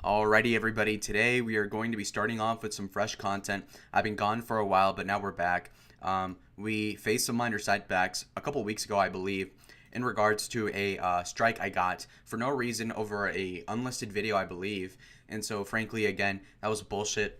Alrighty, everybody. Today we are going to be starting off with some fresh content. I've been gone for a while, but now we're back. We faced some minor setbacks a couple weeks ago, I believe, in regards to a strike I got for no reason over a unlisted video, I believe. And so, frankly, again, that was bullshit.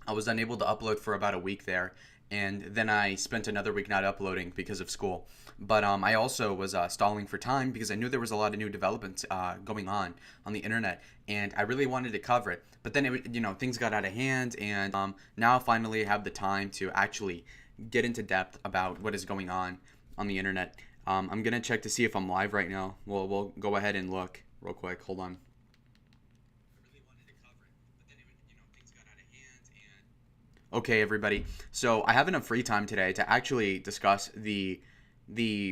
I was unable to upload for about a week there, and then I spent another week not uploading because of school. But I also was stalling for time because I knew there was a lot of new developments going on the internet, and I really wanted to cover it. But then things got out of hand, and now finally I have the time to actually get into depth about what is going on the internet. I'm gonna check to see if I'm live right now. We'll go ahead and look real quick. Hold on. Okay, everybody. So I have enough free time today to actually discuss the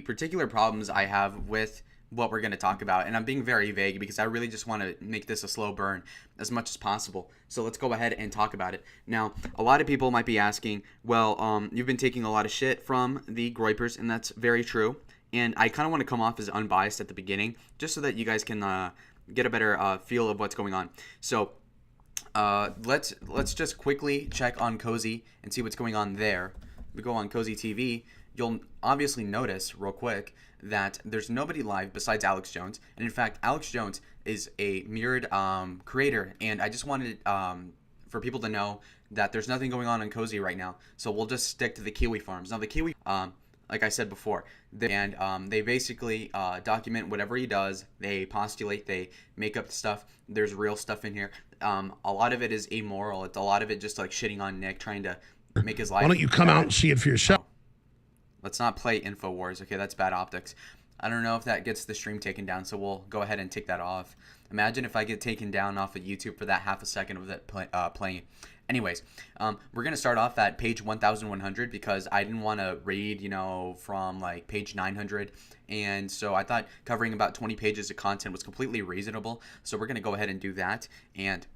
particular problems I have with what we're going to talk about, and I'm being very vague because I really just want to make this a slow burn as much as possible. So let's go ahead and talk about it. Now, a lot of people might be asking, well, you've been taking a lot of shit from the Groypers, and that's very true. And I kind of want to come off as unbiased at the beginning, just so that you guys can get a better feel of what's going on. So let's just quickly check on Cozy and see what's going on there. If we go on Cozy TV, you'll obviously notice real quick that there's nobody live besides Alex Jones, and in fact, Alex Jones is a mirrored creator, and I just wanted for people to know that there's nothing going on Cozy right now, so we'll just stick to the Kiwi farms. Now, the Kiwi, like I said before, they basically document whatever he does. They postulate, they make up stuff. There's real stuff in here. A lot of it is amoral. It's a lot of it just like shitting on Nick, trying to make his life. Why don't you come out and see it for yourself? Let's not play InfoWars. Okay, that's bad optics. I don't know if that gets the stream taken down, so we'll go ahead and take that off. Imagine if I get taken down off of YouTube for that half a second of that playing. Anyways, we're going to start off at page 1100 because I didn't want to read, from like page 900. And so I thought covering about 20 pages of content was completely reasonable. So we're going to go ahead and do that. And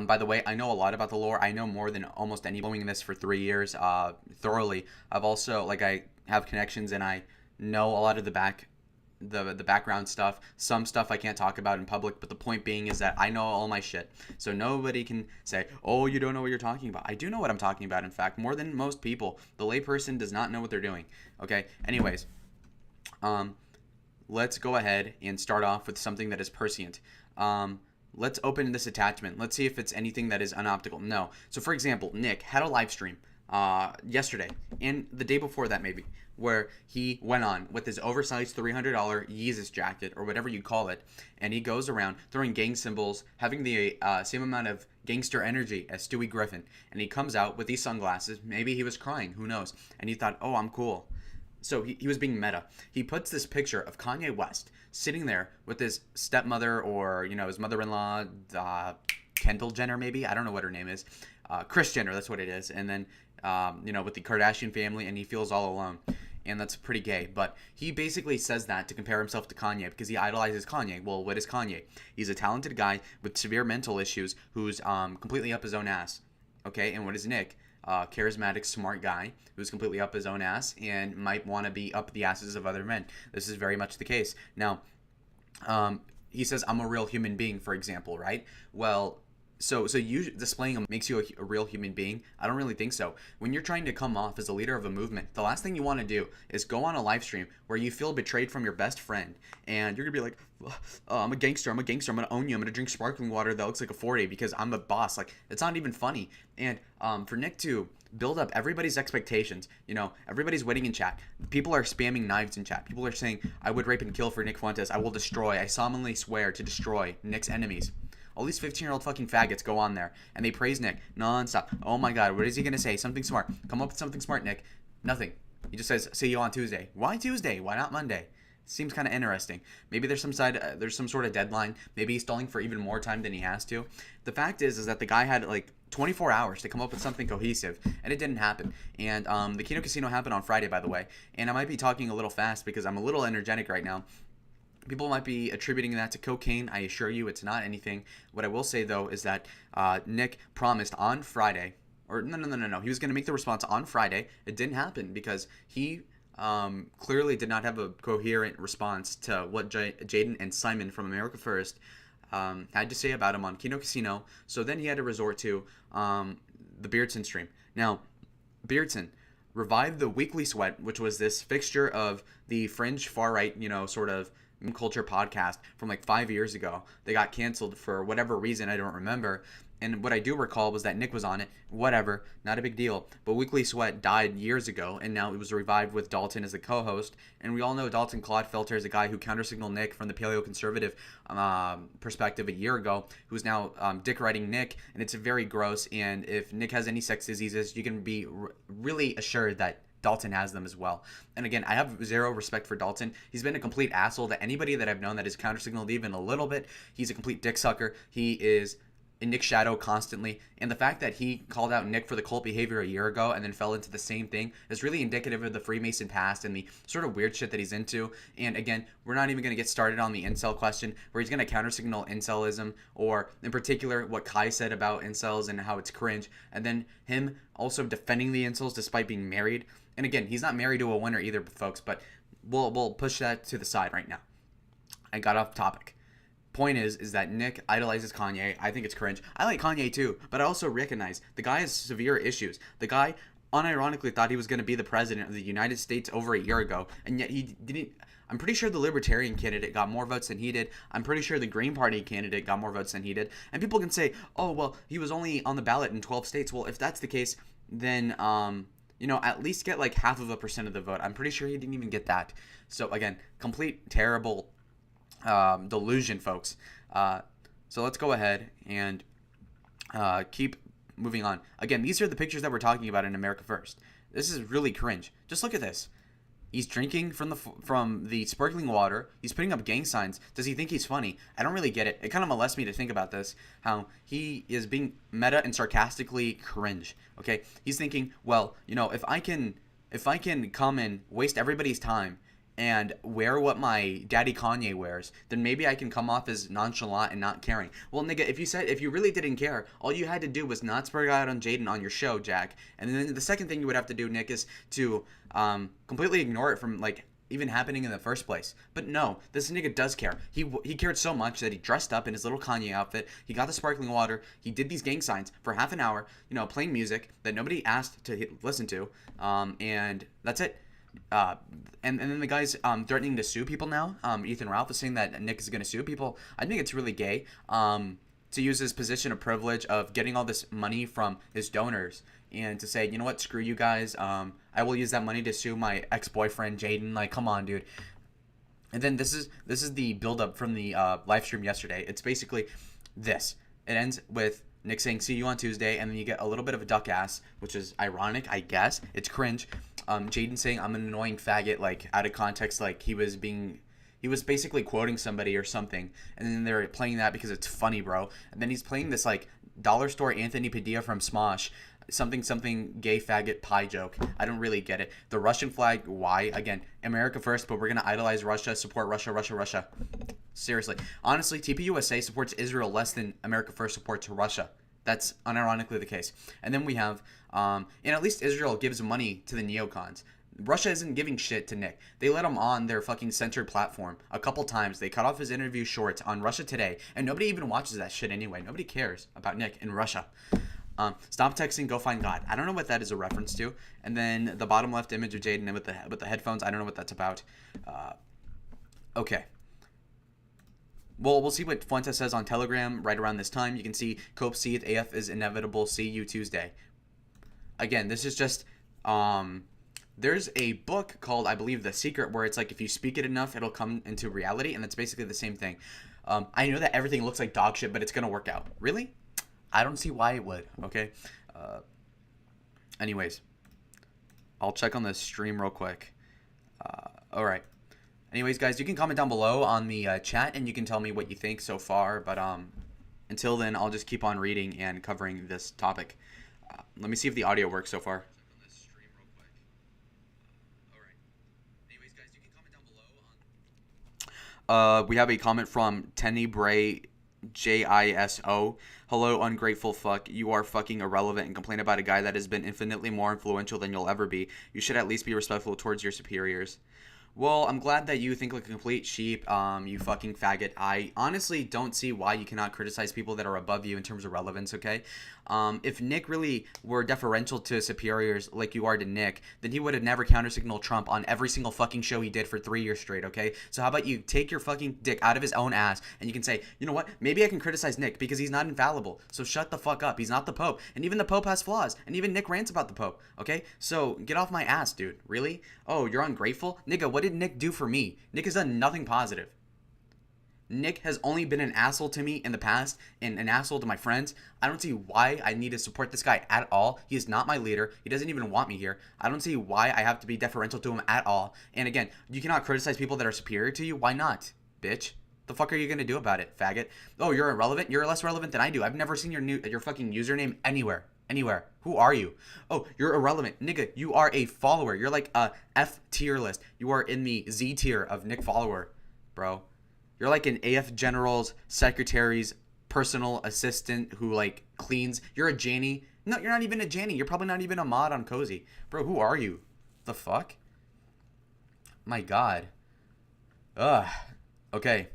by the way, I know a lot about the lore. I know more than almost any. Following this for 3 years thoroughly. I've also, I have connections and I know a lot of the background stuff. Some stuff I can't talk about in public, but the point being is that I know all my shit. So nobody can say, oh, you don't know what you're talking about. I do know what I'm talking about, in fact, more than most people. The layperson does not know what they're doing. Okay, anyways, let's go ahead and start off with something that is prescient. Let's open this attachment. Let's see if it's anything that is unoptical. No. So, for example, Nick had a live stream yesterday and the day before that maybe, where he went on with his oversized $300 Yeezus jacket or whatever you call it, and he goes around throwing gang symbols, having the same amount of gangster energy as Stewie Griffin, and he comes out with these sunglasses. Maybe he was crying, who knows, and he thought, oh, I'm cool. So he was being meta. He puts this picture of Kanye West sitting there with his stepmother or, his mother-in-law, Kendall Jenner maybe. I don't know what her name is. Kris Jenner, that's what it is. And then, with the Kardashian family, and he feels all alone. And that's pretty gay. But he basically says that to compare himself to Kanye because he idolizes Kanye. Well, what is Kanye? He's a talented guy with severe mental issues who's completely up his own ass. Okay, and what is Nick? Charismatic, smart guy who's completely up his own ass and might want to be up the asses of other men. This is very much the case. Now, he says, I'm a real human being, for example, right? Well, so you displaying him makes you a real human being? I don't really think so. When you're trying to come off as a leader of a movement, the last thing you want to do is go on a live stream where you feel betrayed from your best friend, and you're gonna be like, I'm a gangster, I'm gonna own you, I'm gonna drink sparkling water that looks like a 40 because I'm a boss. Like, it's not even funny. And for Nick to build up everybody's expectations, everybody's waiting in chat. People are spamming knives in chat. People are saying, I would rape and kill for Nick Fuentes. I will destroy. I solemnly swear to destroy Nick's enemies. All these 15-year-old fucking faggots go on there, and they praise Nick nonstop. Oh my god, what is he going to say? Something smart. Come up with something smart, Nick. Nothing. He just says, see you on Tuesday. Why Tuesday? Why not Monday? Seems kind of interesting. Maybe there's some sort of deadline. Maybe he's stalling for even more time than he has to. The fact is that the guy had 24 hours to come up with something cohesive, and it didn't happen. And the Kino Casino happened on Friday, by the way. And I might be talking a little fast because I'm a little energetic right now. People might be attributing that to cocaine. I assure you it's not anything. What I will say, though, is that Nick promised on Friday, or no. He was going to make the response on Friday. It didn't happen because he clearly did not have a coherent response to what Jaden and Simon from America First had to say about him on Kino Casino. So then he had to resort to the Beardson stream. Now, Beardson revived the Weekly Sweat, which was this fixture of the fringe far right, sort of meme culture podcast from like 5 years ago. They got canceled for whatever reason, I don't remember. And what I do recall was that Nick was on it. Whatever, not a big deal. But Weekly Sweat died years ago, and now it was revived with Dalton as the co-host. And we all know Dalton Clodfelter is a guy who countersignaled Nick from the paleoconservative perspective a year ago, who's now dick-riding Nick, and it's very gross. And if Nick has any sex diseases, you can be really assured that Dalton has them as well. And again, I have zero respect for Dalton. He's been a complete asshole to anybody that I've known that has countersignaled even a little bit. He's a complete dick sucker. He is in Nick's shadow constantly, and the fact that he called out Nick for the cult behavior a year ago and then fell into the same thing is really indicative of the Freemason past and the sort of weird shit that he's into. And again, we're not even going to get started on the incel question, where he's going to countersignal incelism, or in particular what Kai said about incels and how it's cringe, and then him also defending the incels despite being married. And again, he's not married to a winner either, folks, but we'll push that to the side right now. I got off topic. Point is that Nick idolizes Kanye. I think it's cringe. I like Kanye too, but I also recognize the guy has severe issues. The guy unironically thought he was going to be the president of the United States over a year ago, and yet he didn't. I'm pretty sure the Libertarian candidate got more votes than he did. I'm pretty sure the Green Party candidate got more votes than he did. And people can say, oh, well, he was only on the ballot in 12 states. Well, if that's the case, then, at least get like 0.5% of the vote. I'm pretty sure he didn't even get that. So, again, complete terrible delusion, folks. So let's go ahead and keep moving on. Again, these are the pictures that we're talking about in America First. This is really cringe. Just look at this. He's drinking from the sparkling water. He's putting up gang signs. Does he think he's funny? I don't really get it. It kind of molests me to think about this, how he is being meta and sarcastically cringe. Okay, he's thinking, well, if I can come and waste everybody's time and wear what my daddy Kanye wears, then maybe I can come off as nonchalant and not caring. Well, nigga, if you really didn't care, all you had to do was not spur out on Jaden on your show, Jack. And then the second thing you would have to do, Nick, is to completely ignore it from like even happening in the first place. But no, this nigga does care. He cared so much that he dressed up in his little Kanye outfit. He got the sparkling water. He did these gang signs for half an hour, playing music that nobody asked to listen to, and that's it. And then the guy's threatening to sue people now. Ethan Ralph is saying that Nick is going to sue people. I think it's really gay to use his position of privilege of getting all this money from his donors and to say, you know what, screw you guys. I will use that money to sue my ex-boyfriend Jaden. Like, come on, dude. And then this is the build-up from the live stream yesterday. It's basically this. It ends with Nick saying, see you on Tuesday, and then you get a little bit of a duck ass, which is ironic, I guess. It's cringe. Jaden saying, I'm an annoying faggot, like, out of context, like, he was basically quoting somebody or something, and then they're playing that because it's funny, bro. And then he's playing this, like, dollar store Anthony Padilla from Smosh, something gay faggot pie joke. I don't really get it. The Russian flag, why? Again, America first, but we're gonna idolize Russia, support Russia. Seriously. Honestly, TPUSA supports Israel less than America first supports Russia. That's unironically the case. And then we have, and at least Israel gives money to the neocons. Russia isn't giving shit to Nick. They let him on their fucking censored platform a couple times. They cut off his interview shorts on Russia Today, and nobody even watches that shit anyway. Nobody cares about Nick in Russia. Stop texting, go find God. I don't know what that is a reference to. And then the bottom left image of Jaden with the headphones. I don't know what that's about. Okay. Well, we'll see what Fuentes says on Telegram right around this time. You can see Cope Seeth, AF is inevitable. See you Tuesday. Again, this is just there's a book called, I believe, The Secret, where it's like if you speak it enough, it'll come into reality, and it's basically the same thing. I know that everything looks like dog shit, but it's gonna work out. Really? I don't see why it would. Okay. Anyways, I'll check on the stream real quick. All right. Anyways, guys, you can comment down below on the chat, and you can tell me what you think so far. But until then, I'll just keep on reading and covering this topic. Let me see if the audio works so far. We have a comment from Tenny Bray JISO. Hello, ungrateful fuck. You are fucking irrelevant and complain about a guy that has been infinitely more influential than you'll ever be. You should at least be respectful towards your superiors. Well, I'm glad that you think like a complete sheep, you fucking faggot. I honestly don't see why you cannot criticize people that are above you in terms of relevance, okay? If Nick really were deferential to superiors like you are to Nick, then he would have never countersignaled Trump on every single fucking show he did for 3 years straight, okay? So how about you take your fucking dick out of his own ass and you can say, you know what? Maybe I can criticize Nick because he's not infallible. So shut the fuck up. He's not the Pope. And even the Pope has flaws. And even Nick rants about the Pope, okay? So get off my ass, dude. Really? Oh, you're ungrateful? Nigga, what did Nick do for me? Nick has done nothing positive. Nick has only been an asshole to me in the past and an asshole to my friends. I don't see why I need to support this guy at all. He is not my leader. He doesn't even want me here. I don't see why I have to be deferential to him at all. And again, you cannot criticize people that are superior to you. Why not, bitch? The fuck are you gonna do about it, faggot? Oh, you're irrelevant? You're less relevant than I do. I've never seen your fucking username anywhere. Anywhere. Who are you? Oh, you're irrelevant. Nigga, you are a follower. You're like a F tier list. You are in the Z tier of Nick follower, bro. You're like an AF general's secretary's personal assistant who like cleans. You're a Janie. No, you're not even a Janie. You're probably not even a mod on Cozy. Bro, who are you? The fuck? My god. Ugh. Okay.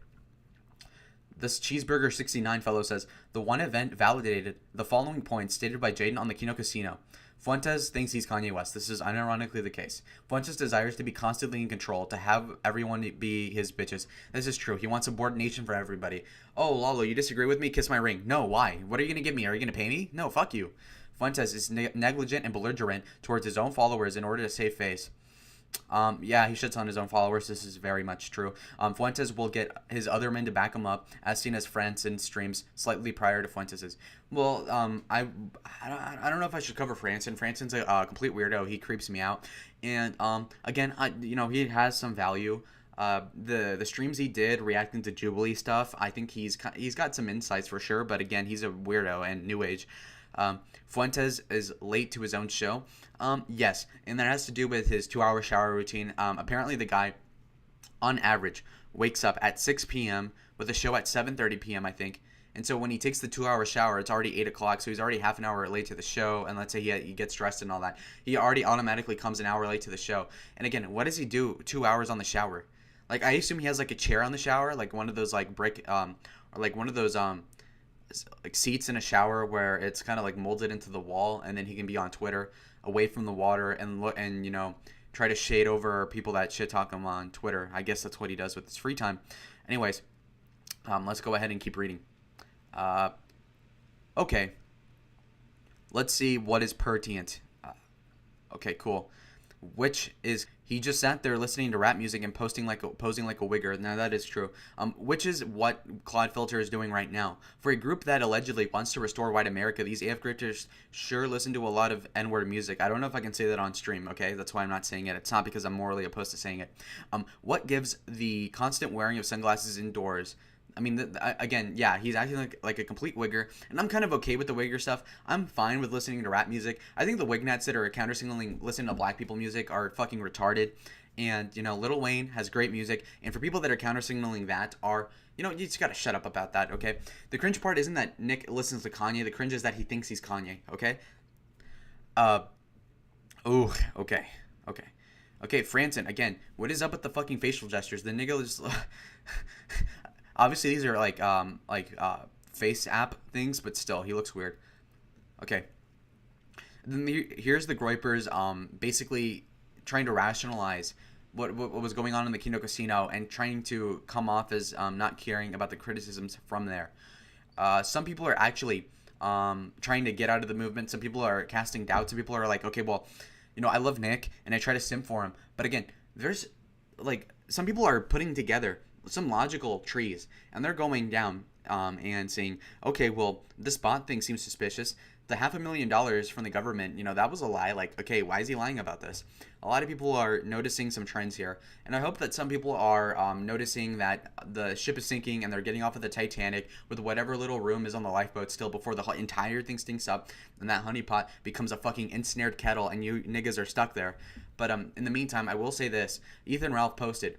This Cheeseburger 69 fellow says, the one event validated the following points stated by Jaden on the Kino Casino. Fuentes thinks he's Kanye West. This is unironically the case. Fuentes desires to be constantly in control, to have everyone be his bitches. This is true. He wants subordination for everybody. Oh, Lalo, you disagree with me? Kiss my ring. No, why? What are you going to give me? Are you going to pay me? No, fuck you. Fuentes is negligent and belligerent towards his own followers in order to save face. Yeah, he shits on his own followers. This is very much true. Fuentes will get his other men to back him up, as seen as Franson streams slightly prior to Fuentes's. Well, I don't know if I should cover Franson. Franson's a complete weirdo. He creeps me out, and again, he has some value. The streams he did reacting to Jubilee stuff, I think he's got some insights for sure. But again, he's a weirdo and new age. Fuentes is late to his own show. Yes, and that has to do with his 2-hour shower routine. Apparently the guy, on average, wakes up at 6 p.m. with a show at 7:30 p.m., I think. And so when he takes the 2-hour shower, it's already 8 o'clock, so he's already half an hour late to the show. And let's say he gets dressed and all that. He already automatically comes an hour late to the show. And again, what does he do 2 hours on the shower? Like, I assume he has, like, a chair on the shower, like one of those, like, brick, or like one of those, like seats in a shower where it's kind of like molded into the wall, and then he can be on Twitter away from the water and look and try to shade over people that shit talk him on Twitter. I guess that's what he does with his free time. Anyways, let's go ahead and keep reading. Okay, let's see what is pertinent. Okay, cool. Which is he just sat there listening to rap music and posing like a wigger. Now that is true. Which is what Claude Filter is doing right now. For a group that allegedly wants to restore white America, these AF grifters sure listen to a lot of N-word music. I don't know if I can say that on stream. Okay, that's why I'm not saying it. It's not because I'm morally opposed to saying it. What gives the constant wearing of sunglasses indoors? I mean, again, yeah, he's acting like a complete wigger, and I'm kind of okay with the wigger stuff. I'm fine with listening to rap music. I think the wignats that are counter-signaling listening to black people music are fucking retarded. And, Lil Wayne has great music, and for people that are counter-signaling that are, you just gotta shut up about that, okay? The cringe part isn't that Nick listens to Kanye. The cringe is that he thinks he's Kanye, okay? Okay. Okay, Franson, again, what is up with the fucking facial gestures? The nigga is... Obviously, these are like face app things, but still, he looks weird. Okay. Then here's the Groypers basically trying to rationalize what was going on in the Kino Casino and trying to come off as not caring about the criticisms from there. Some people are actually trying to get out of the movement. Some people are casting doubts. Some people are like, okay, well, I love Nick and I try to simp for him. But again, there's like some people are putting together some logical trees, and they're going down and saying, okay, well, this bot thing seems suspicious. The $500,000 from the government, that was a lie. Like, okay, why is he lying about this? A lot of people are noticing some trends here, and I hope that some people are noticing that the ship is sinking and they're getting off of the Titanic with whatever little room is on the lifeboat still before the entire thing stinks up and that honeypot becomes a fucking ensnared kettle and you niggas are stuck there. But in the meantime, I will say this. Ethan Ralph posted,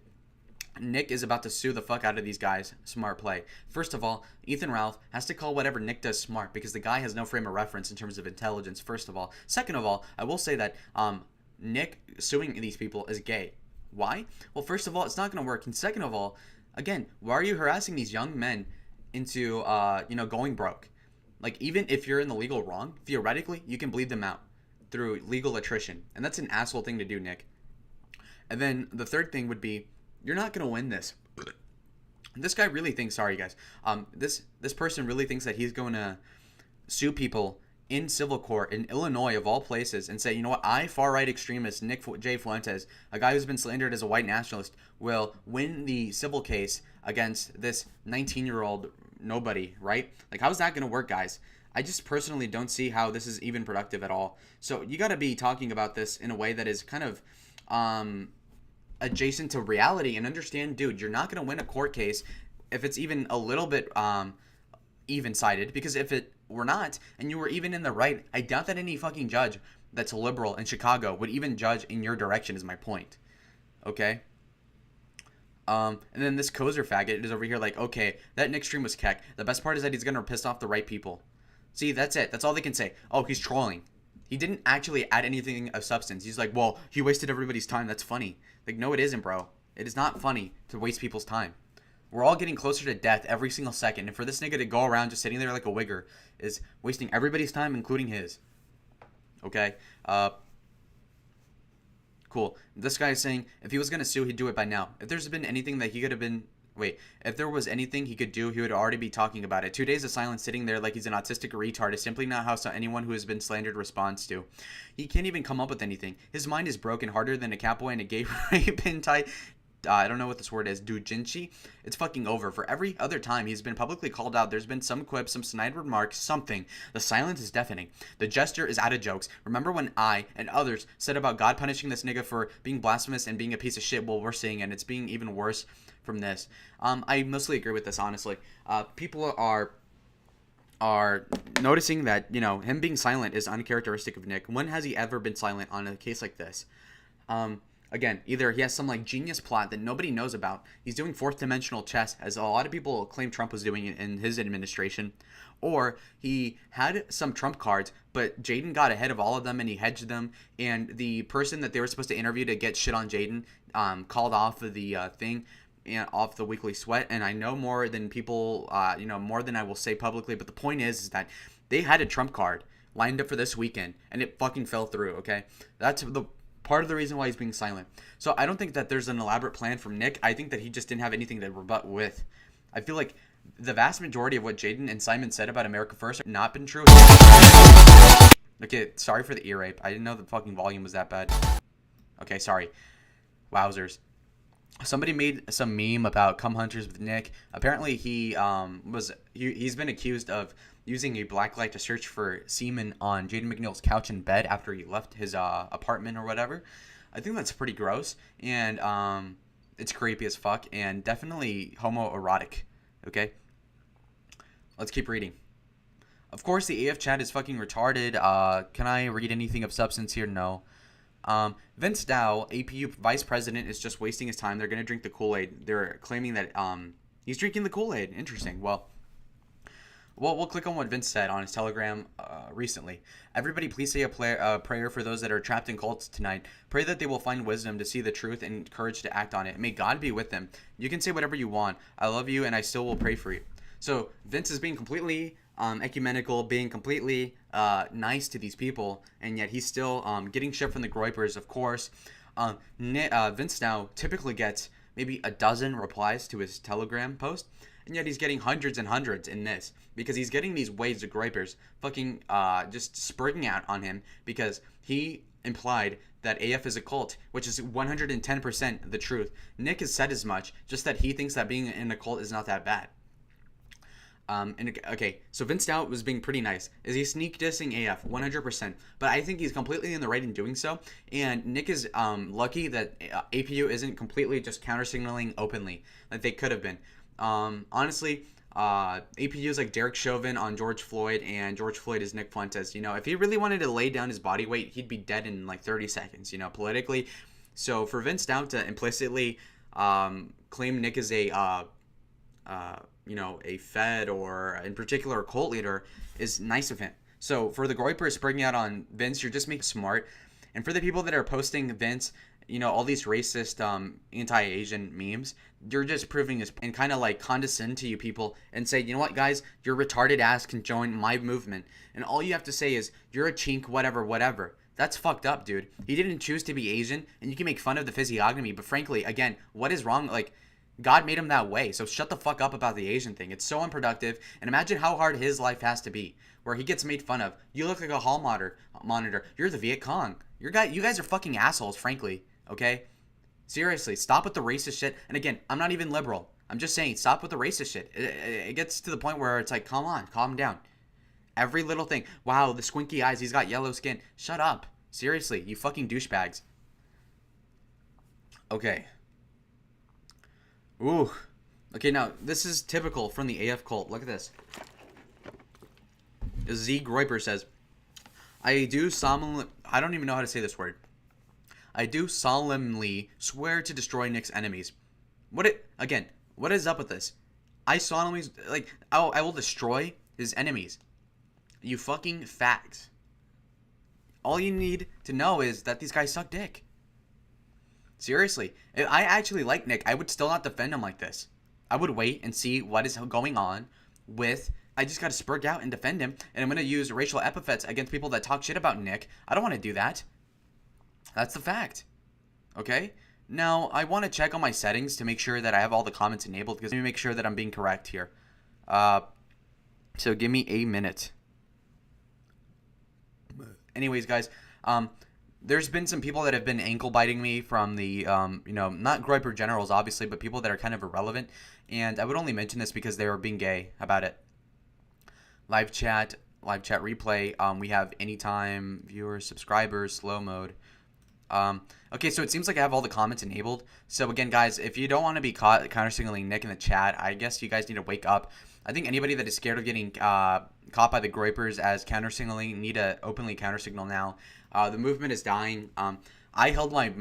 Nick is about to sue the fuck out of these guys. Smart play. First of all, Ethan Ralph has to call whatever Nick does smart because the guy has no frame of reference in terms of intelligence, first of all. Second of all, I will say that Nick suing these people is gay. Why? Well, first of all, it's not going to work. And second of all, again, why are you harassing these young men into, going broke? Like, even if you're in the legal wrong, theoretically, you can bleed them out through legal attrition. And that's an asshole thing to do, Nick. And then the third thing would be, you're not going to win this. This guy really thinks, sorry guys, this person really thinks that he's going to sue people in civil court in Illinois of all places and say, you know what, I, far-right extremist Nick J. Fuentes, a guy who's been slandered as a white nationalist, will win the civil case against this 19-year-old nobody, right? Like, how's that going to work, guys? I just personally don't see how this is even productive at all. So you got to be talking about this in a way that is kind of adjacent to reality and understand, dude, you're not going to win a court case if it's even a little bit even-sided, because if it were not and you were even in the right, I doubt that any fucking judge that's a liberal in Chicago would even judge in your direction, is my point. Okay? And then this Kozer faggot is over here like, okay, that Nick stream was keck. The best part is that he's going to piss off the right people. See, that's it. That's all they can say. Oh, he's trolling. He didn't actually add anything of substance. He's like, well, he wasted everybody's time. That's funny. Like, no, it isn't, bro. It is not funny to waste people's time. We're all getting closer to death every single second. And for this nigga to go around just sitting there like a wigger is wasting everybody's time, including his. Okay? Cool. This guy is saying if he was going to sue, he'd do it by now. If there's been anything that he could have been... Wait, if there was anything he could do, he would already be talking about it. 2 days of silence sitting there like he's an autistic retard is simply not how anyone who has been slandered responds to. He can't even come up with anything. His mind is broken, harder than a catboy and a gay rape hentai. I don't know what this word is, doujinshi. It's fucking over. For every other time he's been publicly called out, there's been some quip, some snide remark, something. The silence is deafening. The gesture is out of jokes. Remember when I and others said about God punishing this nigga for being blasphemous and being a piece of shit? Well, we're seeing it, and it's being even worse from this. I mostly agree with this, honestly. People are noticing that, him being silent is uncharacteristic of Nick. When has he ever been silent on a case like this? Again, either he has some genius plot that nobody knows about. He's doing fourth dimensional chess, as a lot of people claim Trump was doing in his administration, or he had some Trump cards, but Jaden got ahead of all of them and he hedged them. And the person that they were supposed to interview to get shit on Jaden called off of the thing. And off the weekly sweat. And I know more than people, more than I will say publicly. But the point is that they had a Trump card lined up for this weekend, and it fucking fell through. Okay, that's the part of the reason why he's being silent. So I don't think that there's an elaborate plan from Nick. I think that he just didn't have anything to rebut with. I feel like the vast majority of what Jaden and Simon said about America First have not been true. Okay, sorry for the ear rape. I didn't know the fucking volume was that bad. Okay, sorry. Wowzers. Somebody made some meme about cum hunters with Nick. Apparently he's been accused of using a black light to search for semen on Jaden McNeil's couch in bed after he left his apartment or whatever. I think that's pretty gross, and it's creepy as fuck, and definitely homoerotic. Okay, let's keep reading. Of course, the AF chat is fucking retarded. Can I read anything of substance here? No. Vince Dow, APU vice president, is just wasting his time. They're going to drink the Kool-Aid. They're claiming that he's drinking the Kool-Aid. Interesting. Well, we'll click on what Vince said on his Telegram recently. Everybody please say a prayer for those that are trapped in cults tonight. Pray that they will find wisdom to see the truth and courage to act on it. May God be with them. You can say whatever you want. I love you, and I still will pray for you. So Vince is being completely ecumenical, being completely nice to these people, and yet he's still getting shit from the Groypers, of course. Vince now typically gets maybe a dozen replies to his Telegram post, and yet he's getting hundreds and hundreds in this, because he's getting these waves of Groypers fucking just spurting out on him, because he implied that AF is a cult, which is 110% the truth. Nick has said as much, just that he thinks that being in a cult is not that bad. Okay, so Vince Stout was being pretty nice. Is he sneak dissing AF? 100%. But I think he's completely in the right in doing so. And Nick is lucky that APU isn't completely just counter-signaling openly like they could have been. Honestly, APU is like Derek Chauvin on George Floyd, and George Floyd is Nick Fuentes. If he really wanted to lay down his body weight, he'd be dead in like 30 seconds, politically. So for Vince Stout to implicitly claim Nick is a Fed or in particular a cult leader is nice of him. So for the Groypers bringing out on Vince, you're just making smart. And for the people that are posting Vince, all these racist, anti-Asian memes, you're just proving this and kind of like condescend to you people and say, you know what, guys, your retarded ass can join my movement. And all you have to say is, you're a chink, whatever, whatever. That's fucked up, dude. He didn't choose to be Asian, and you can make fun of the physiognomy, but frankly, again, what is wrong? Like, God made him that way, so shut the fuck up about the Asian thing. It's so unproductive, and imagine how hard his life has to be, where he gets made fun of. You look like a hall monitor. You're the Viet Cong. You guys are fucking assholes, frankly, okay? Seriously, stop with the racist shit. And again, I'm not even liberal. I'm just saying, stop with the racist shit. It gets to the point where it's like, come on, calm down. Every little thing. Wow, the squinky eyes, he's got yellow skin. Shut up. Seriously, you fucking douchebags. Okay. Ooh. Okay, now, this is typical from the AF cult. Look at this. Z. Groiper says, I don't even know how to say this word. I do solemnly swear to destroy Nick's enemies. What is up with this? I will destroy his enemies. You fucking fags. All you need to know is that these guys suck dick. Seriously. If I actually like Nick, I would still not defend him like this. I would wait and see what is going on with... I just got to spurg out and defend him, and I'm going to use racial epithets against people that talk shit about Nick. I don't want to do that. That's the fact. Okay? Now, I want to check on my settings to make sure that I have all the comments enabled, because let me make sure that I'm being correct here. So give me a minute. Anyways, guys, there's been some people that have been ankle biting me from the, not Groiper generals, obviously, but people that are kind of irrelevant. And I would only mention this because they were being gay about it. Live chat replay. We have anytime viewers, subscribers, slow mode. Okay, so it seems like I have all the comments enabled. So again, guys, if you don't want to be caught counter-signaling Nick in the chat, I guess you guys need to wake up. I think anybody that is scared of getting caught by the Groipers as counter-signaling need to openly counter-signal now. The movement is dying. I held my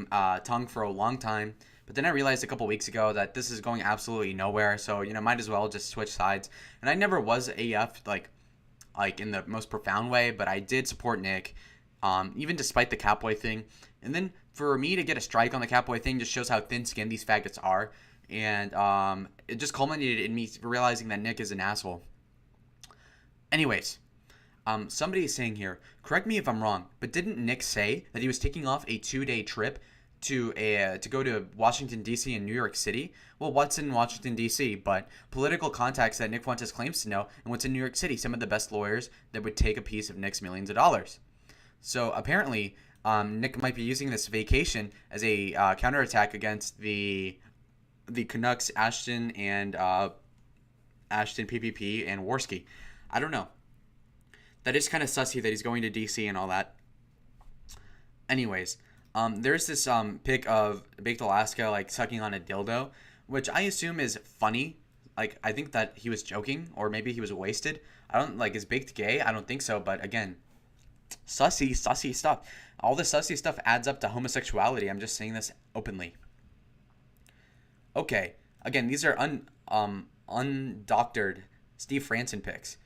tongue for a long time, but then I realized a couple weeks ago that this is going absolutely nowhere. So, might as well just switch sides. And I never was AF, like in the most profound way, but I did support Nick, even despite the Catboy thing. And then for me to get a strike on the Catboy thing just shows how thin-skinned these faggots are. And it just culminated in me realizing that Nick is an asshole. Anyways, somebody is saying here, correct me if I'm wrong, but didn't Nick say that he was taking off a 2-day trip to go to Washington, D.C. and New York City? Well, what's in Washington, D.C. but political contacts that Nick Fuentes claims to know, and what's in New York City? Some of the best lawyers that would take a piece of Nick's millions of dollars. So apparently, Nick might be using this vacation as a counterattack against the Canucks, Ashton PPP, and Worski. I don't know. That is kind of sussy that he's going to DC and all that. Anyways, there's this pic of Baked Alaska sucking on a dildo, which I assume is funny. I think that he was joking, or maybe he was wasted. I don't is Baked gay? I don't think so, but again, sussy stuff. All this sussy stuff adds up to homosexuality. I'm just saying this openly. Okay, again, these are undoctored Steve Franson pics.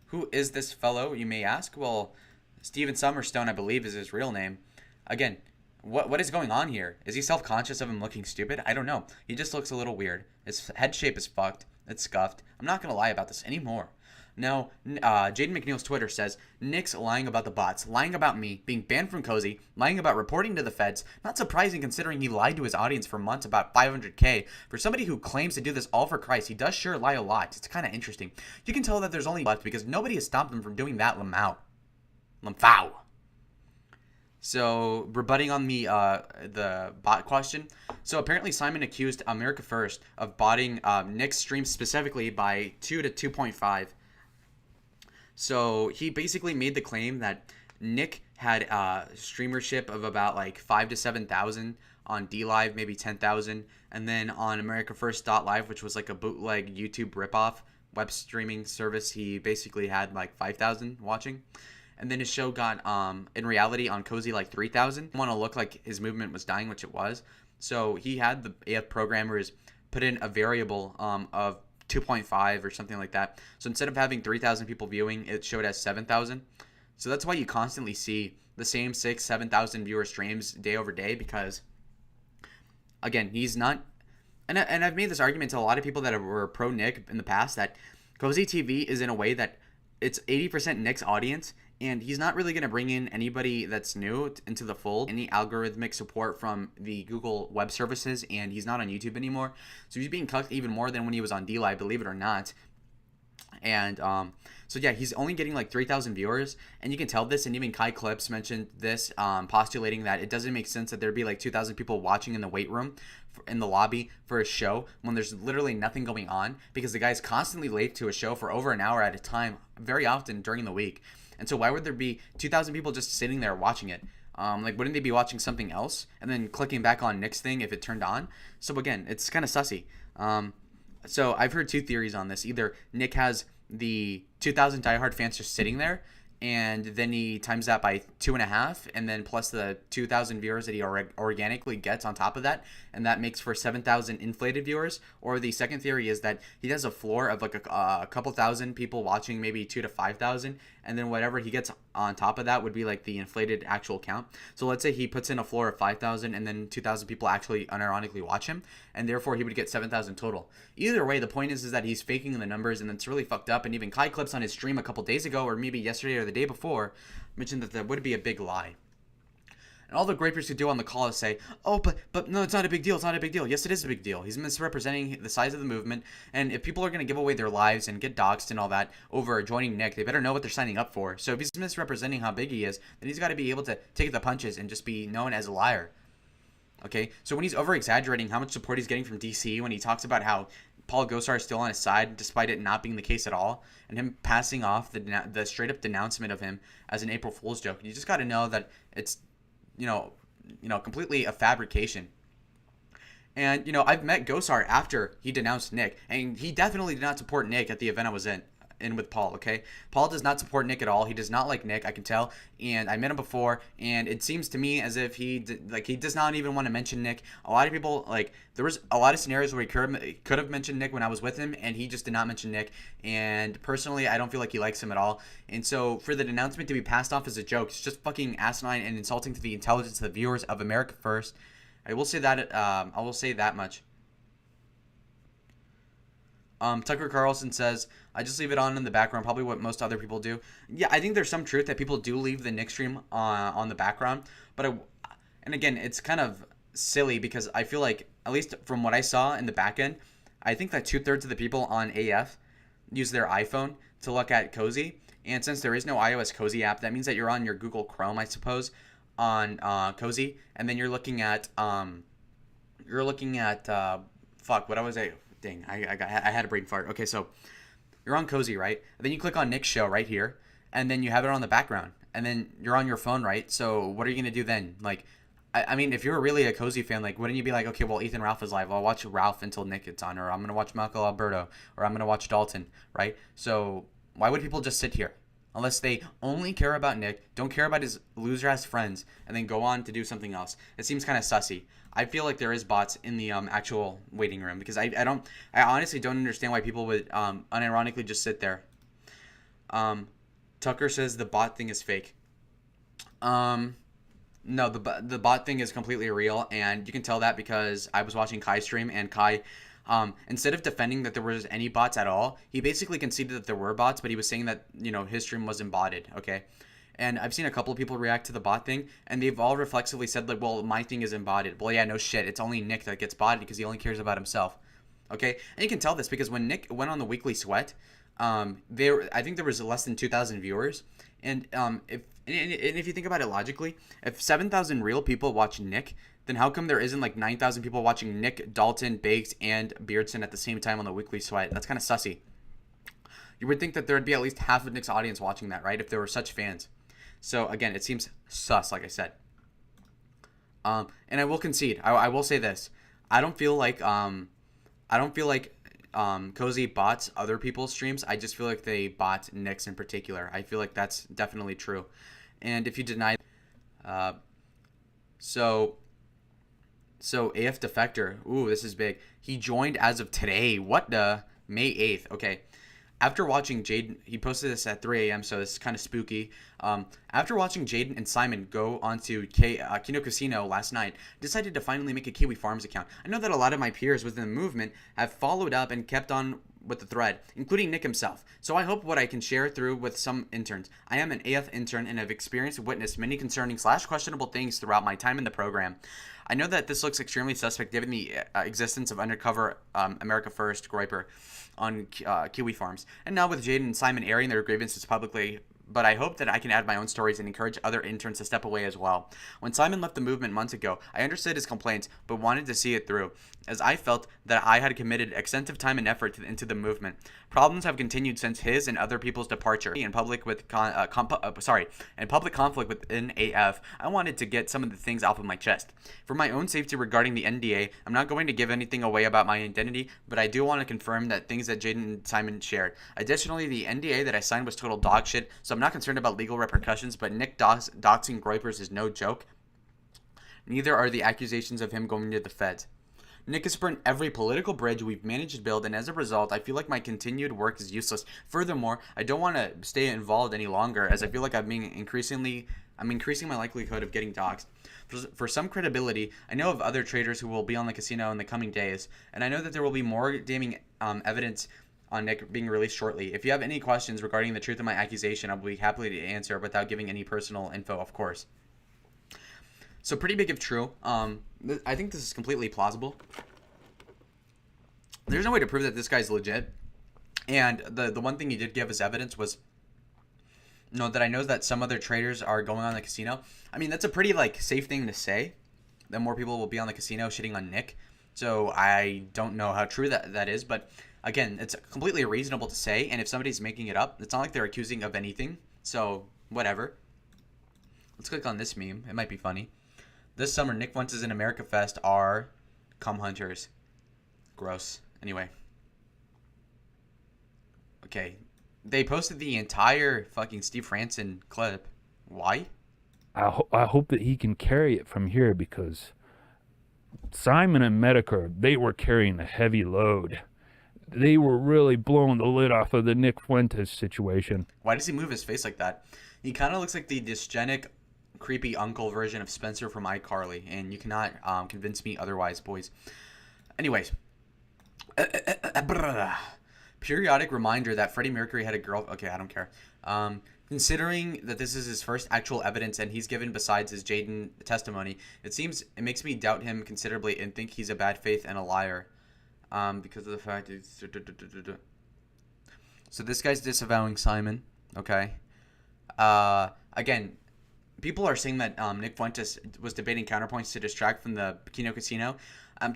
Who is this fellow, you may ask? Well, Steven Summerstone, I believe, is his real name. Again, what is going on here? Is he self-conscious of him looking stupid? I don't know. He just looks a little weird. His head shape is fucked. It's scuffed. I'm not going to lie about this anymore. Now, Jaden McNeil's Twitter says, Nick's lying about the bots, lying about me, being banned from Cozy, lying about reporting to the feds. Not surprising considering he lied to his audience for months about 500K. For somebody who claims to do this all for Christ, he does sure lie a lot. It's kind of interesting. You can tell that there's only left because nobody has stopped him from doing that Lamfow. So, rebutting on the bot question. So, apparently Simon accused America First of botting Nick's stream specifically by 2 to 2.5. So he basically made the claim that Nick had streamership of about 5 to 7,000 on DLive, maybe 10,000, and then on America First Live, which was a bootleg YouTube ripoff web streaming service, he basically had 5,000 watching. And then his show got in reality on Cozy 3,000. Didn't want to look like his movement was dying, which it was. So he had the AF programmers put in a variable of 2.5 or something like that. So instead of having 3,000 people viewing, it showed as 7,000. So that's why you constantly see the same 6,000-7,000 viewer streams day over day, because Again, he's not, and I've made this argument to a lot of people that were pro Nick in the past that Cozy TV is in a way that it's 80% Nick's audience, and he's not really going to bring in anybody that's new into the fold, any algorithmic support from the Google web services, and he's not on YouTube anymore. So he's being cucked even more than when he was on DLive, believe it or not. And so yeah, he's only getting like 3,000 viewers, and you can tell this. And even Kai Clips mentioned this, postulating that it doesn't make sense that there'd be like 2,000 people watching in the weight room, in the lobby for a show when there's literally nothing going on, because the guy's constantly late to a show for over an hour at a time, very often during the week. And so why would there be 2,000 people just sitting there watching it? Like, wouldn't they be watching something else and then clicking back on Nick's thing if it turned on? So again, it's kind of sussy. So I've heard two theories on this. Either Nick has the 2,000 diehard fans just sitting there, and then he times that by 2.5, and then plus the 2,000 viewers that he organically gets on top of that, and that makes for 7,000 inflated viewers. Or the second theory is that he has a floor of like a couple thousand people watching, maybe 2 to 5,000, and then whatever he gets on top of that would be like the inflated actual count. So let's say he puts in a floor of 5,000, and then 2,000 people actually unironically watch him, and therefore he would get 7,000 total. Either way, the point is that he's faking the numbers, and it's really fucked up. And even Kai Clips on his stream a couple days ago, or maybe yesterday or the day before, mentioned that would be a big lie. And all the grapers could do on the call is say, oh, but no, it's not a big deal. It's not a big deal. Yes, it is a big deal. He's misrepresenting the size of the movement. And if people are going to give away their lives and get doxxed and all that over joining Nick, they better know what they're signing up for. So if he's misrepresenting how big he is, then he's got to be able to take the punches and just be known as a liar. Okay, so when he's over-exaggerating how much support he's getting from DC, when he talks about how Paul Gosar is still on his side despite it not being the case at all, and him passing off the straight-up denouncement of him as an April Fool's joke, you just got to know that it's, completely a fabrication. And, I've met Gosar after he denounced Nick, and he definitely did not support Nick at the event I was in with Paul, okay? Paul does not support Nick at all. He does not like Nick, I can tell. And I met him before, and it seems to me as if he does not even want to mention Nick. A lot of people, there was a lot of scenarios where he could have mentioned Nick when I was with him, and he just did not mention Nick. And personally, I don't feel like he likes him at all. And so for the denouncement to be passed off as a joke, it's just fucking asinine and insulting to the intelligence of the viewers of America First. I will say that much. Tucker Carlson says, I just leave it on in the background, probably what most other people do. Yeah, I think there's some truth that people do leave the Nick stream on the background. And again, it's kind of silly because I feel like, at least from what I saw in the back end, I think that 2/3 of the people on AF use their iPhone to look at Cozy. And since there is no iOS Cozy app, that means that you're on your Google Chrome, I suppose, on Cozy. And then you're looking at, what was I... Dang, I had a brain fart. Okay, so you're on Cozy, right? And then you click on Nick's show right here, and then you have it on the background, and then you're on your phone, right? So what are you gonna do then? I mean, if you're really a Cozy fan, wouldn't you be like, okay, well, Ethan Ralph is live. I'll watch Ralph until Nick gets on, or I'm gonna watch Michael Alberto, or I'm gonna watch Dalton, right? So why would people just sit here? Unless they only care about Nick, don't care about his loser-ass friends, and then go on to do something else. It seems kind of sussy. I feel like there is bots in the actual waiting room, because I honestly don't understand why people would unironically just sit there. Tucker says the bot thing is fake. No, the bot thing is completely real, and you can tell that because I was watching Kai's stream, and Kai, instead of defending that there was any bots at all, he basically conceded that there were bots, but he was saying that, his stream was embotted, okay? And I've seen a couple of people react to the bot thing, and they've all reflexively said, well, my thing is embotted. Well, yeah, no shit. It's only Nick that gets botted because he only cares about himself. Okay? And you can tell this because when Nick went on the weekly sweat, I think there was less than 2,000 viewers. And if you think about it logically, if 7,000 real people watch Nick, then how come there isn't 9,000 people watching Nick, Dalton, Bakes, and Beardson at the same time on the weekly sweat? That's kind of sussy. You would think that there would be at least half of Nick's audience watching that, right? If there were such fans. So again, it seems sus, like I said. And I will concede. I will say this. I don't feel like Cozy bots other people's streams. I just feel like they bot Nick's in particular. I feel like that's definitely true. And if you deny, so AF Defector. Ooh, this is big. He joined as of today. What the? May 8th. Okay. After watching Jaden, he posted this at 3 a.m., so this is kind of spooky. After watching Jaden and Simon go onto Kino Casino last night, decided to finally make a Kiwi Farms account. I know that a lot of my peers within the movement have followed up and kept on with the thread, including Nick himself. So I hope what I can share through with some interns. I am an AF intern and have experienced and witnessed many concerning / questionable things throughout my time in the program. I know that this looks extremely suspect given the existence of undercover America First Groiper on Kiwi Farms, and now with Jaden and Simon airing their grievances publicly. But I hope that I can add my own stories and encourage other interns to step away as well. When Simon left the movement months ago, I understood his complaints, but wanted to see it through, as I felt that I had committed extensive time and effort into the movement. Problems have continued since his and other people's departure. In public with public conflict within AF, I wanted to get some of the things off of my chest. For my own safety regarding the NDA, I'm not going to give anything away about my identity, but I do want to confirm that things that Jaden and Simon shared. Additionally, the NDA that I signed was total dog shit, so I'm not concerned about legal repercussions, but Nick doxing Groipers is no joke. Neither are the accusations of him going to the feds. Nick has burned every political bridge we've managed to build, and as a result, I feel like my continued work is useless. Furthermore, I don't want to stay involved any longer, as I feel like I'm increasing my likelihood of getting doxxed. For some credibility, I know of other traders who will be on the casino in the coming days, and I know that there will be more damning evidence on Nick being released shortly. If you have any questions regarding the truth of my accusation, I'll be happy to answer without giving any personal info, of course. So pretty big if true. I think this is completely plausible. There's no way to prove that this guy's legit. And the one thing he did give as evidence was, that I know that some other traders are going on the casino. I mean, that's a pretty safe thing to say, that more people will be on the casino shitting on Nick. So I don't know how true that is, but again, it's completely reasonable to say. And if somebody's making it up, it's not like they're accusing of anything. So whatever. Let's click on this meme. It might be funny. This summer, Nick Fuentes and America Fest are cum hunters. Gross. Anyway. Okay. They posted the entire fucking Steve Franson clip. Why? I hope that he can carry it from here, because Simon and Medicare, they were carrying a heavy load. They were really blowing the lid off of the Nick Fuentes situation. Why does he move his face like that? He kind of looks like the dysgenic, creepy uncle version of Spencer from iCarly, and you cannot convince me otherwise, boys. Anyways. Periodic reminder that Freddie Mercury had a girl. Okay, I don't care. Considering that this is his first actual evidence and he's given besides his Jaden testimony, it makes me doubt him considerably and think he's a bad faith and a liar. Because of the fact he's... So this guy's disavowing Simon. Okay. Again, people are saying that Nick Fuentes was debating counterpoints to distract from the Kino Casino.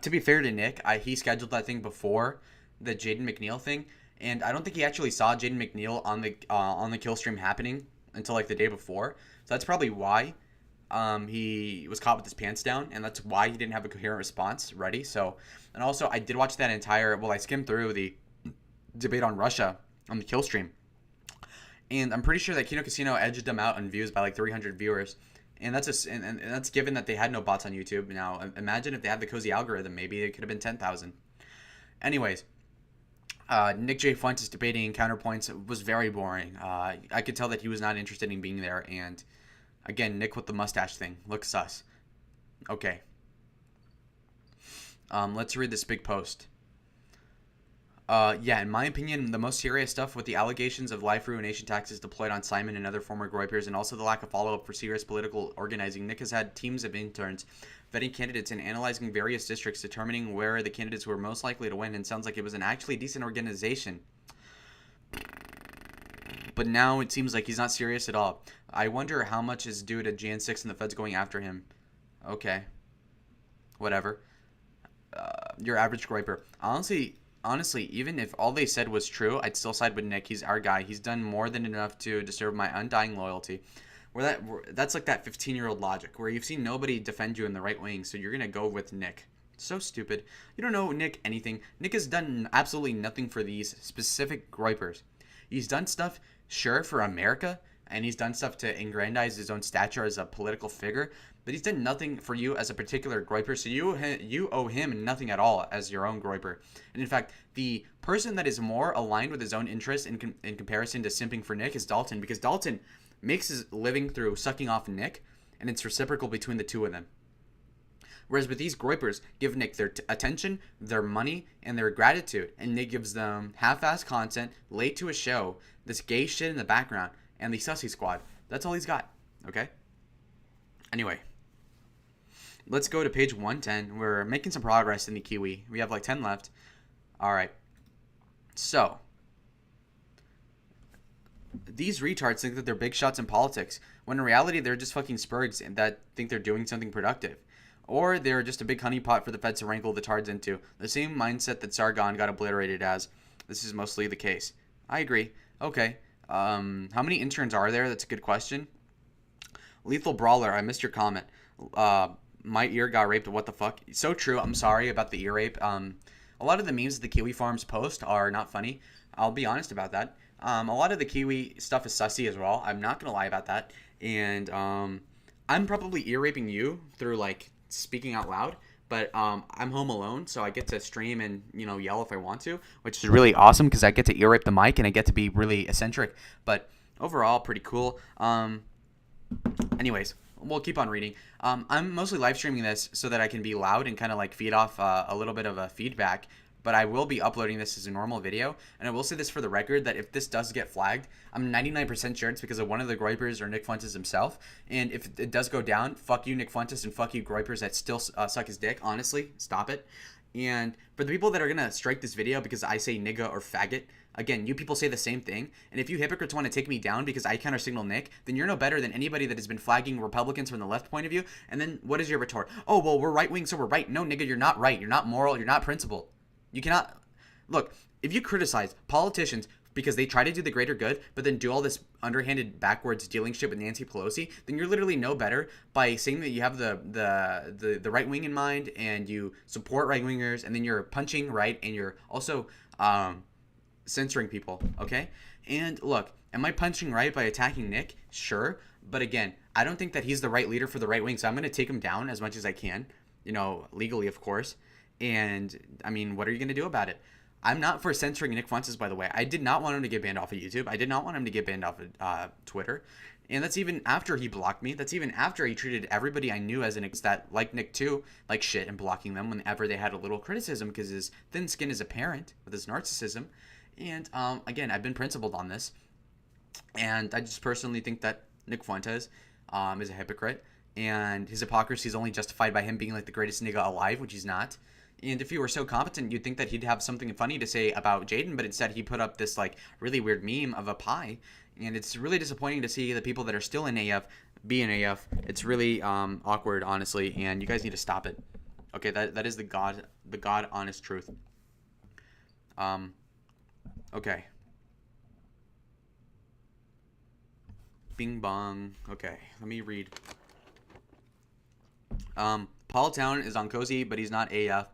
To be fair to Nick, he scheduled that thing before the Jaden McNeil thing, and I don't think he actually saw Jaden McNeil on the kill stream happening until the day before. So that's probably why he was caught with his pants down, and that's why he didn't have a coherent response ready. So, and also I did watch that I skimmed through the debate on Russia on the kill stream, and I'm pretty sure that Kino Casino edged them out in views by 300 viewers. And that's given that they had no bots on YouTube. Now, imagine if they had the cozy algorithm. Maybe it could have been 10,000. Anyways, Nick J. Fuentes debating counterpoints was very boring. I could tell that he was not interested in being there. And again, Nick with the mustache thing looks sus. Okay. Let's read this big post. In my opinion, the most serious stuff with the allegations of life ruination taxes deployed on Simon and other former Groipers, and also the lack of follow-up for serious political organizing. Nick has had teams of interns vetting candidates and analyzing various districts, determining where the candidates were most likely to win, and sounds like it was an actually decent organization. But now it seems like he's not serious at all. I wonder how much is due to Jan 6 and the feds going after him. Okay. Whatever. Your average Groiper. Honestly, even if all they said was true, I'd still side with Nick. He's our guy. He's done more than enough to deserve my undying loyalty. That's like that 15-year-old logic, where you've seen nobody defend you in the right wing, so you're going to go with Nick. So stupid. You don't know Nick anything. Nick has done absolutely nothing for these specific Groipers. He's done stuff, sure, for America, and he's done stuff to aggrandize his own stature as a political figure, but he's done nothing for you as a particular groiper, so you owe him nothing at all as your own groiper. And in fact, the person that is more aligned with his own interests in comparison to simping for Nick is Dalton, because Dalton makes his living through sucking off Nick, and it's reciprocal between the two of them. Whereas with these groipers, give Nick their attention, their money, and their gratitude, and Nick gives them half-assed content, late to a show, this gay shit in the background, and the sussy squad. That's all he's got, okay? Anyway, let's go to page 110. We're making some progress in the Kiwi. We have like 10 left. All right. So, these retards think that they're big shots in politics, when in reality they're just fucking spurgs that think they're doing something productive. Or they're just a big honeypot for the feds to wrangle the tards into. The same mindset that Sargon got obliterated as. This is mostly the case. I agree. Okay. How many interns are there? That's a good question. Lethal Brawler, I missed your comment. My ear got raped. What the fuck? So true. I'm sorry about the ear rape. A lot of the memes that the Kiwi farms post are not funny. I'll be honest about that. A lot of the Kiwi stuff is sussy as well. I'm not going to lie about that. And I'm probably ear raping you through like speaking out loud. But I'm home alone, so I get to stream and, yell if I want to, which is really awesome because I get to ear rape the mic and I get to be really eccentric. But overall, pretty cool. Anyways, we'll keep on reading. I'm mostly live streaming this so that I can be loud and kind of like feed off a little bit of a feedback. But I will be uploading this as a normal video. And I will say this for the record, that if this does get flagged, I'm 99% sure it's because of one of the groipers or Nick Fuentes himself. And if it does go down, fuck you, Nick Fuentes, and fuck you, groipers that still suck his dick. Honestly, stop it. And for the people that are going to strike this video because I say nigga or faggot, again, you people say the same thing. And if you hypocrites want to take me down because I counter signal Nick, then you're no better than anybody that has been flagging Republicans from the left point of view. And then what is your retort? Oh, well, we're right wing, so we're right. No, nigga, you're not right. You're not moral. You're not principled. You cannot look, if you criticize politicians because they try to do the greater good, but then do all this underhanded backwards dealing shit with Nancy Pelosi, then you're literally no better by saying that you have the right wing in mind and you support right wingers, and then you're punching right and you're also censoring people, okay? And look, am I punching right by attacking Nick? Sure, but again, I don't think that he's the right leader for the right wing, so I'm going to take him down as much as I can, legally, of course. And I mean, what are you going to do about it? I'm not for censoring Nick Fuentes, by the way. I did not want him to get banned off of YouTube. I did not want him to get banned off of Twitter. And that's even after he blocked me. That's even after he treated everybody I knew as an ex that like Nick too, like shit, and blocking them whenever they had a little criticism because his thin skin is apparent with his narcissism. And again, I've been principled on this. And I just personally think that Nick Fuentes is a hypocrite. And his hypocrisy is only justified by him being like the greatest nigga alive, which he's not. And if he were so competent, you'd think that he'd have something funny to say about Jaden, but instead he put up this like really weird meme of a pie. And it's really disappointing to see the people that are still in AF be in AF. It's really awkward, honestly, and you guys need to stop it. Okay, that is the God honest truth. Okay. Bing bong. Okay, let me read. Paul Town is on Cozy, but he's not AF.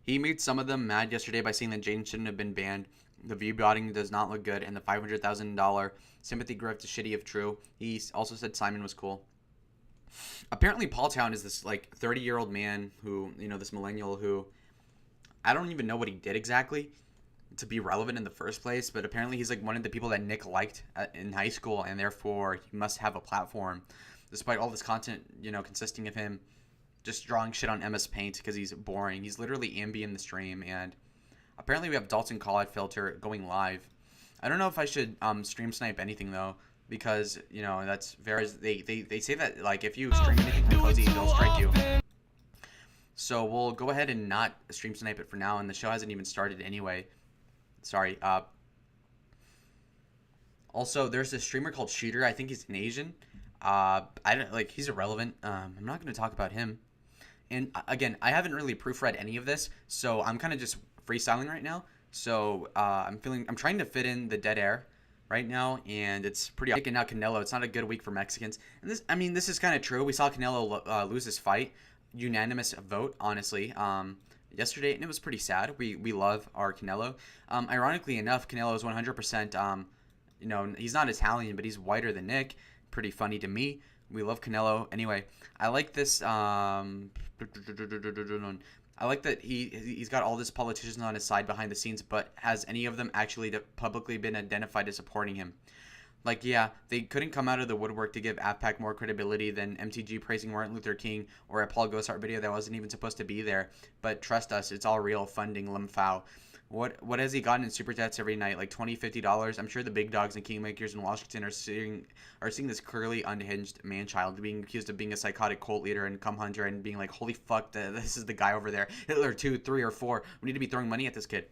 He made some of them mad yesterday by saying that Jaden shouldn't have been banned. The view botting does not look good, and the $500,000 sympathy grift is shitty if true. He also said Simon was cool. Apparently, Paul Town is this like 30-year-old man who, this millennial who, I don't even know what he did exactly to be relevant in the first place, but apparently he's like one of the people that Nick liked in high school, and therefore he must have a platform, despite all this content, consisting of him just drawing shit on MS Paint because he's boring. He's literally ambient the stream, and apparently we have Dalton Call Filter going live. I don't know if I should stream snipe anything though, because that's very they say that like if you stream anything from Cozy, they'll strike you. So we'll go ahead and not stream snipe it for now, and the show hasn't even started anyway. Sorry. Also, there's this streamer called Shooter. I think he's an Asian. I don't like. He's irrelevant. I'm not going to talk about him. And again, I haven't really proofread any of this, so I'm kind of just freestyling right now. So I'm trying to fit in the dead air right now, and it's pretty. And now Canelo, it's not a good week for Mexicans. And this is kind of true. We saw Canelo lose his fight, unanimous vote, honestly. Yesterday, and it was pretty sad. We love our Canelo. Ironically enough, Canelo is 100%. He's not Italian, but he's whiter than Nick. Pretty funny to me. We love Canelo. Anyway, I like this. I like that he's got all these politicians on his side behind the scenes, but has any of them actually publicly been identified as supporting him? Like, yeah, they couldn't come out of the woodwork to give AFPAC more credibility than MTG praising Martin Luther King or a Paul Gosart video that wasn't even supposed to be there. But trust us, it's all real funding, Limfao. What has he gotten in super chats every night? Like $20, $50? I'm sure the big dogs and kingmakers in Washington are seeing this clearly unhinged man-child being accused of being a psychotic cult leader and come hunter and being like, holy fuck, this is the guy over there. Hitler 2, 3, or 4. We need to be throwing money at this kid.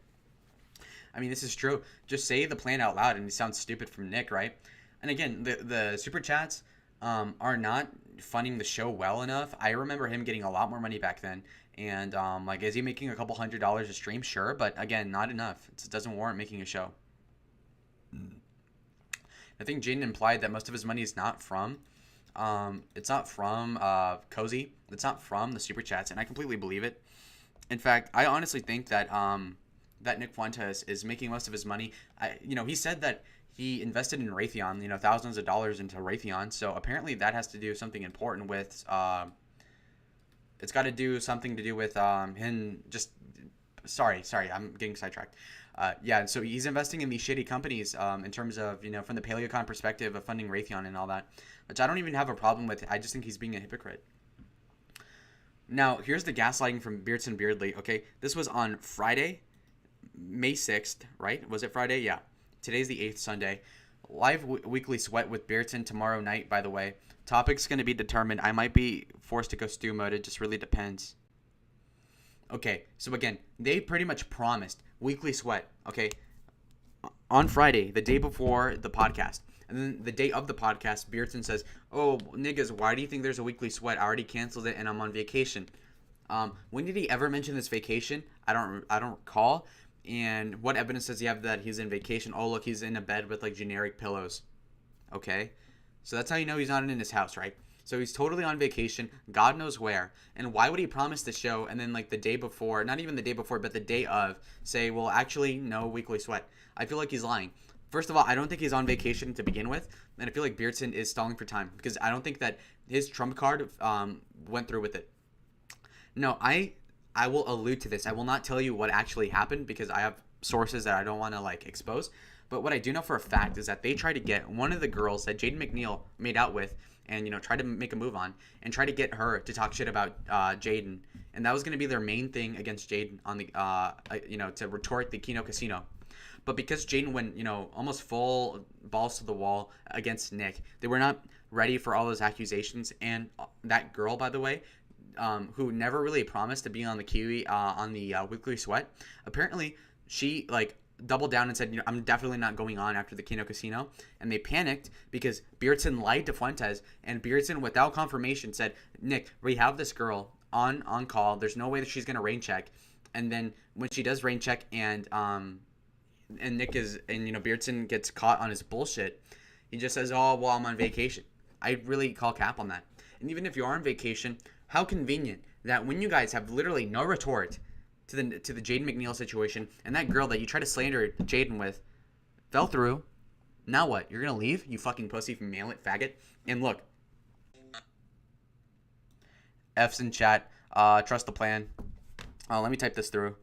I mean, this is true. Just say the plan out loud, and it sounds stupid from Nick, right? And again, the super chats are not funding the show well enough. I remember him getting a lot more money back then. And like, is he making a couple $100 a stream? Sure, but again, not enough. It doesn't warrant making a show. I think Jaden implied that most of his money is not from. It's not from Cozy. It's not from the super chats, and I completely believe it. In fact, I honestly think that that Nick Fuentes is making most of his money. He said that he invested in Raytheon, thousands of dollars into Raytheon. So apparently that has to do something important with. It's got to do something to do with him just. Sorry, I'm getting sidetracked. Yeah, so he's investing in these shitty companies in terms of, from the Paleocon perspective of funding Raytheon and all that, which I don't even have a problem with. I just think he's being a hypocrite. Now, here's the gaslighting from Beardson Beardly. Okay, this was on Friday, May 6th, right? Was it Friday? Yeah. Today's the 8th, Sunday. Live weekly sweat with Beardson tomorrow night, by the way. Topic's going to be determined. I might be forced to go stew mode. It just really depends. Okay, so again, they pretty much promised weekly sweat, okay, on Friday, the day before the podcast. And then the day of the podcast, Beardson says, oh, niggas, why do you think there's a weekly sweat? I already canceled it and I'm on vacation. When did he ever mention this vacation? I don't recall. And what evidence does he have that he's in vacation? Oh, look, he's in a bed with like generic pillows. Okay, so that's how you know he's not in his house, right? So he's totally on vacation, God knows where. And why would he promise the show and then like the day before, not even the day before, but the day of, say, well, actually, no weekly sweat? I feel like he's lying. First of all, I don't think he's on vacation to begin with. And I feel like Beardson is stalling for time because I don't think that his trump card went through with it. No, I will allude to this. I will not tell you what actually happened because I have sources that I don't want to like expose. But what I do know for a fact is that they tried to get one of the girls that Jaden McNeil made out with and, tried to make a move on and try to get her to talk shit about Jaden. And that was going to be their main thing against Jaden on the, to retort the Kino Casino. But because Jaden went, almost full balls to the wall against Nick, they were not ready for all those accusations. And that girl, by the way, who never really promised to be on the Kiwi on the weekly sweat, apparently she doubled down and said, I'm definitely not going on after the Kino Casino. And they panicked because Beardson lied to Fuentes, and Beardson, without confirmation, said, Nick, we have this girl on call. There's no way that she's gonna rain check. And then when she does rain check and Nick Beardson gets caught on his bullshit, he just says, oh, well, I'm on vacation. I really call cap on that. And even if you are on vacation, how convenient that when you guys have literally no retort to the Jaden McNeil situation, and that girl that you try to slander Jaden with fell through. Now what? You're gonna leave? You fucking pussy from mail it, faggot. And look, F's in chat. Trust the plan. Let me type this through.